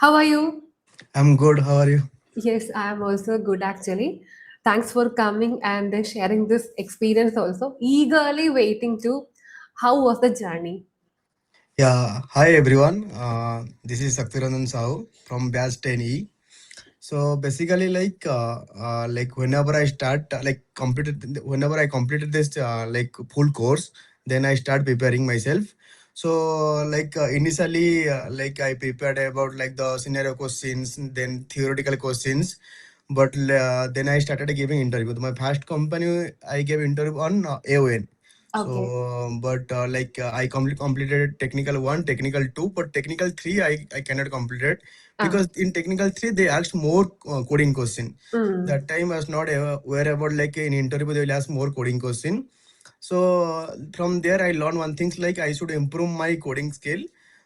How are you? I'm good. How are you? Yes, I am also good actually. Thanks for coming and sharing this experience also. Eagerly waiting to how was the journey? Yeah. Hi everyone. This is Saktirandan Sahu from Batch 10E. So basically, like whenever I start whenever I completed this like full course, then I start preparing myself. So initially, like I prepared about like the scenario questions, then theoretical questions. But then I started giving interview. My first company I gave interview on AON. Okay. So, but I completed technical one, technical two, but technical three I cannot complete it Ah. because in technical three they asked more coding question. Mm. That time I was not aware about like in interview they will ask more coding question. So from there I learned one things like I should improve my coding skill.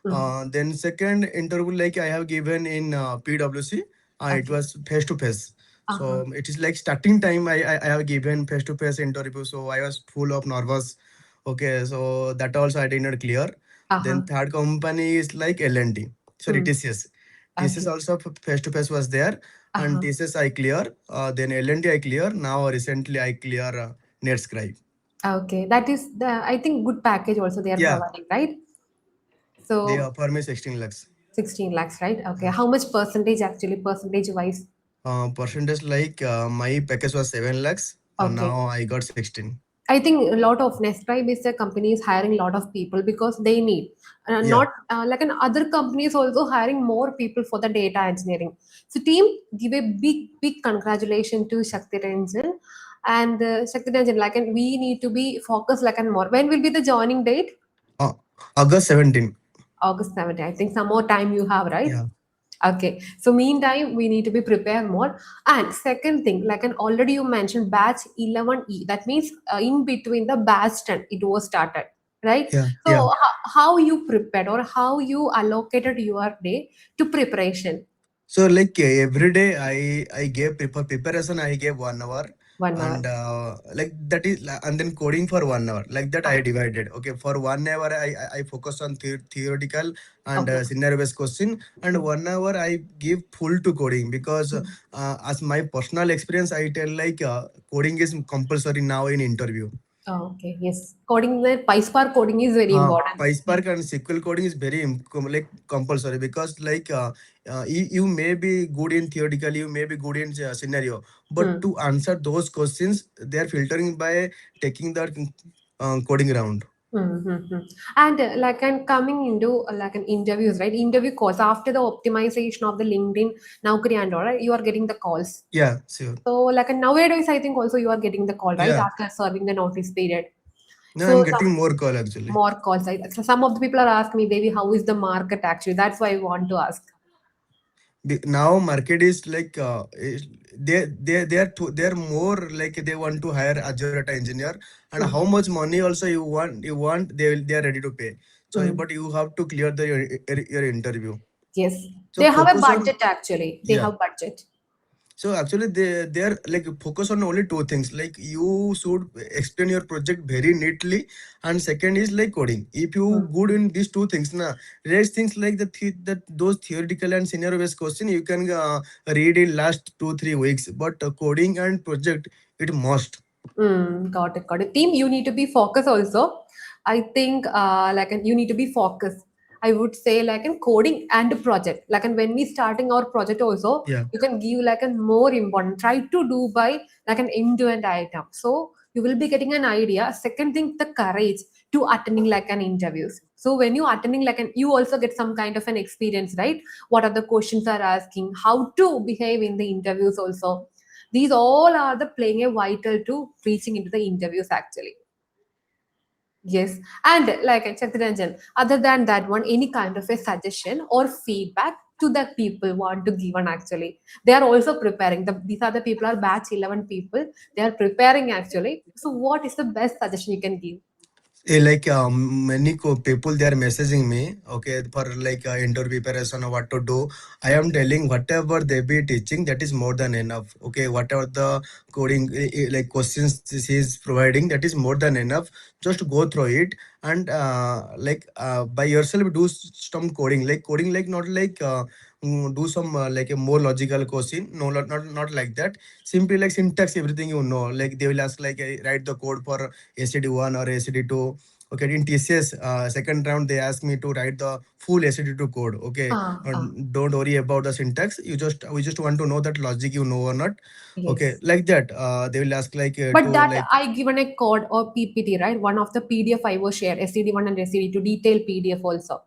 Mm. Then second interview like I have given in PwC. It Okay. was face to face. Uh-huh. So it is like starting time I have given face to face interview. So I was full of nervous. Okay, so that also I did not clear. Then Uh-huh. third company is like L&T. Sorry, Mm. TCS. TCS Okay. also face to face was there, and Uh-huh. TCS I clear. Then L&T I clear. Now recently I clear NetScribe. Okay. That is the I think good package also they are Yeah, providing, right? they So offer me 16 lakhs. 16 lakhs, right? Okay. Yeah. How much percentage actually, percentage wise? Percentage like my package was 7 lakhs. Okay. Now I got 16. I think a lot of Nescribe is a company is hiring a lot of people because they need Yeah. not like an other companies also hiring more people for the data engineering. So team, give a big congratulations to Shakti Ranjan and Shakti Ranjan. Like and we need to be focused like and more. When will be the joining date? Uh, August 17. August 17th. I think some more time you have, right? Yeah. Okay. So meantime, we need to be prepared more. And second thing, like an already you mentioned batch 11E. That means in between the batch 10, it was started, right? Yeah. Yeah. So how you prepared or how you allocated your day to preparation? So like every day I gave preparation I gave 1 hour, 1 hour. and like that is and then coding for 1 hour, like that I Ah, divided. Okay, for 1 hour I focus on theoretical and okay. scenario based question, and Mm, 1 hour I give full to coding because mm. as my personal experience I tell like coding is compulsory now in interview. Oh, okay. Yes. Coding, the PySpark coding is very important. PySpark and SQL coding is very like compulsory because you may be good in theoretical, you may be good in scenario, but Hmm. to answer those questions, they are filtering by taking the coding round. Mm-hmm. And like and coming into like an interviews, right? Interview calls after the optimization of the LinkedIn, Naukri and all, right? You are getting the calls. Yeah, sure. So like and nowadays, I think also you are getting the call, right? Yeah, After serving the notice period. now I'm So some getting more call actually. more calls. Right? So some of the people are asking me, Devi, how is the market actually? That's why I want to ask. Now market is like they're more like they want to hire Azure data engineer, and how Mm. much money also you want they are ready to pay. So Mm. but you have to clear your interview. Yes. So They have a focus on budget actually. They yeah. have budget. So actually they're like focus on only two things. Like you should explain your project very neatly, and second is like coding. If you Mm. good in these two things, na rest things like that those theoretical and scenario based question you can read in last 2 3 weeks. But coding and project it must. Mm, got it, got it. Team, you need to be focused also. I think like and you need to be focused. I would say like in coding and project. Like and when we starting our project also, Yeah. you can give like a more important. Try to do by like an end-to-end item. So you will be getting an idea. Second thing, the courage to attending like an interviews. So when you attending like an you also get some kind of an experience, right? What are the questions are asking, how to behave in the interviews also, these all are the playing a vital to reaching into the interviews actually. Yes, and like I checked Ranjan, other than that one, any kind of a suggestion or feedback to the people want to give on actually. They are also preparing. These are the people are batch 11 people. They are preparing actually. So what is the best suggestion you can give? Like many people they are messaging me, okay, for like interview preparation or what to do. I am telling whatever they be teaching, that is more than enough. Okay, whatever the coding like questions this is providing, that is more than enough. Just go through it, and by yourself do some coding, like not like do some like a more logical question. No, not like that. Simply like syntax, everything you know. Like they will ask like write the code for ACD1 or ACD2. Okay, in TCS second round they asked me to write the full ACD2 code. Okay, Ah, ah, don't worry about the syntax. We just want to know that logic you know or not. Okay, yes. like that. They will ask like But to that like I given a code or PPT, right? One of the PDF I was share, SCD1 and SCD2 detailed PDF also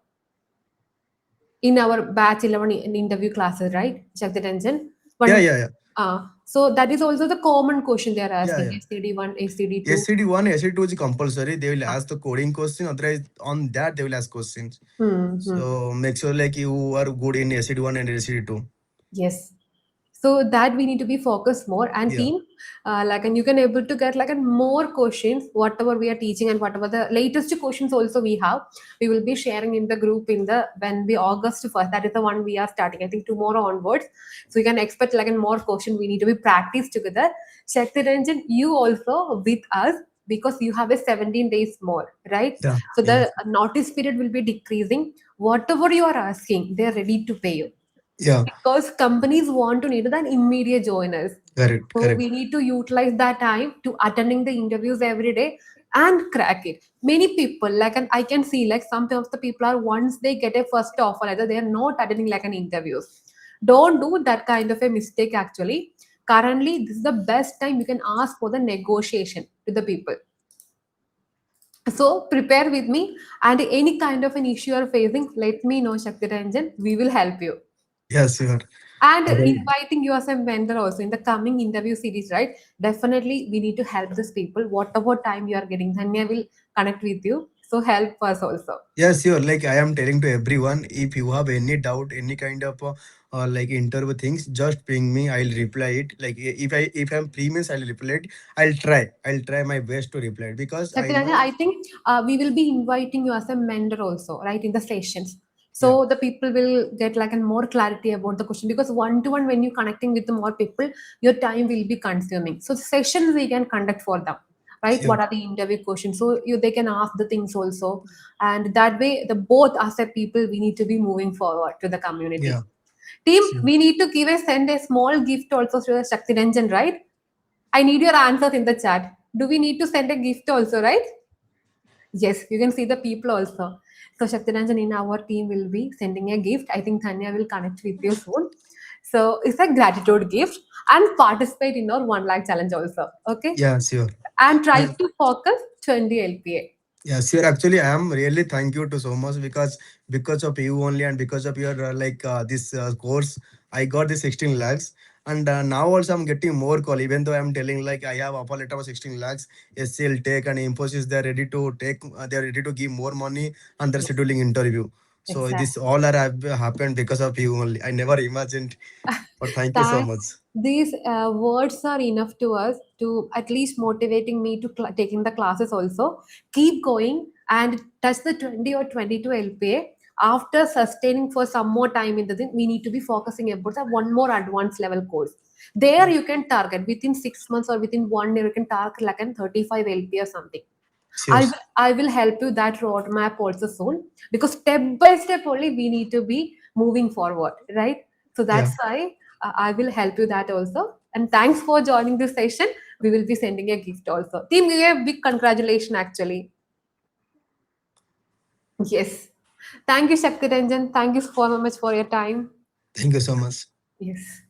in our batch 11 in interview classes, right? Check that engine. yeah, One, yeah, yeah, so that is also the common question they are yeah, asking, yeah. SCD1, SCD2. ACD1, ACD2 is compulsory. They will Ah, ask the coding question. Otherwise, on that they will ask questions. hmm, hmm. So make sure like you are good in ACD1 and ACD2. Yes. So that we need to be focused more and Yeah, team, like, and you can able to get like a more questions whatever we are teaching and whatever the latest questions also we have, we will be sharing in the group in the when we August 1st, that is the one we are starting, I think tomorrow onwards. So you can expect like a more question we need to be practiced together. Check the engine you also with us, because you have a 17 days more, right? yeah, So yeah, the notice period will be decreasing. Whatever you are asking, they are ready to pay you, yeah. because companies want to need an immediate joiners. Correct, So correct. we need to utilize that time to attending the interviews every day and crack it. Many people, like, and I can see like some of the people are once they get a first offer letter, they are not attending like an interviews. Don't do that kind of a mistake actually. Currently, this is the best time you can ask for the negotiation to the people. So prepare with me, and any kind of an issue you're facing, let me know, Shakti Ranjan. We will help you. Yeah, sure. And Otherwise, inviting you as a mentor also in the coming interview series, right? Definitely we need to help these people whatever time you are getting, Dhanya will connect with you, so help us also. yeah, sure. Like I am telling to everyone, if you have any doubt, any kind of like interview things, just ping me. I'll reply it. Like if I'm free means I'll reply it. I'll try my best to reply it because I Satyaranja, know. I think we will be inviting you as a mentor also, right, in the sessions. So Yeah, the people will get like a more clarity about the question, because one to one when you connecting with the more people, your time will be consuming. So sessions we can conduct for them, right? sure. What are the interview questions? So you they can ask the things also, and that way the both as a people we need to be moving forward to the community. Yeah, Team, sure. we need to give a send a small gift also to the Shakti Ranjan, right? I need your answers in the chat. Do we need to send a gift also, right? Yes, you can see the people also. So Shaktiranjan in our team will be sending a gift. I think Tanya will connect with you soon. So it's a gratitude gift, and participate in our 1 lakh challenge also. Okay. Yeah, sure. And try And to focus 20 LPA. yeah, sure. Actually, I am really thank you to so much because of you only and because of your this course, I got this 16 lakhs. And now also I'm getting more call. Even though I'm telling like I have offer letter of 16 lakhs, SCL Tech and Infosys they're ready to take. They're ready to give more money and they're Yes, scheduling interview. So this exactly. all are have happened because of you only. I never imagined. But thank you so Thanks. much. These words are enough to us to at least motivating me to taking the classes also. Keep going and touch the 20 or 22 LPA. After sustaining for some more time in the thing, we need to be focusing about the one more advanced level course. There you can target within 6 months or within 1 year, you can target like an 35 LPA or something. Sure. I will help you that roadmap also soon, because step by step only we need to be moving forward, right? So Yeah. that's why I will help you that also. And thanks for joining this session. We will be sending a gift also. Team, give a big congratulations actually. Yes. Thank you, Shakti Ranjan. Thank you so much for your time. Thank you so much. Yes.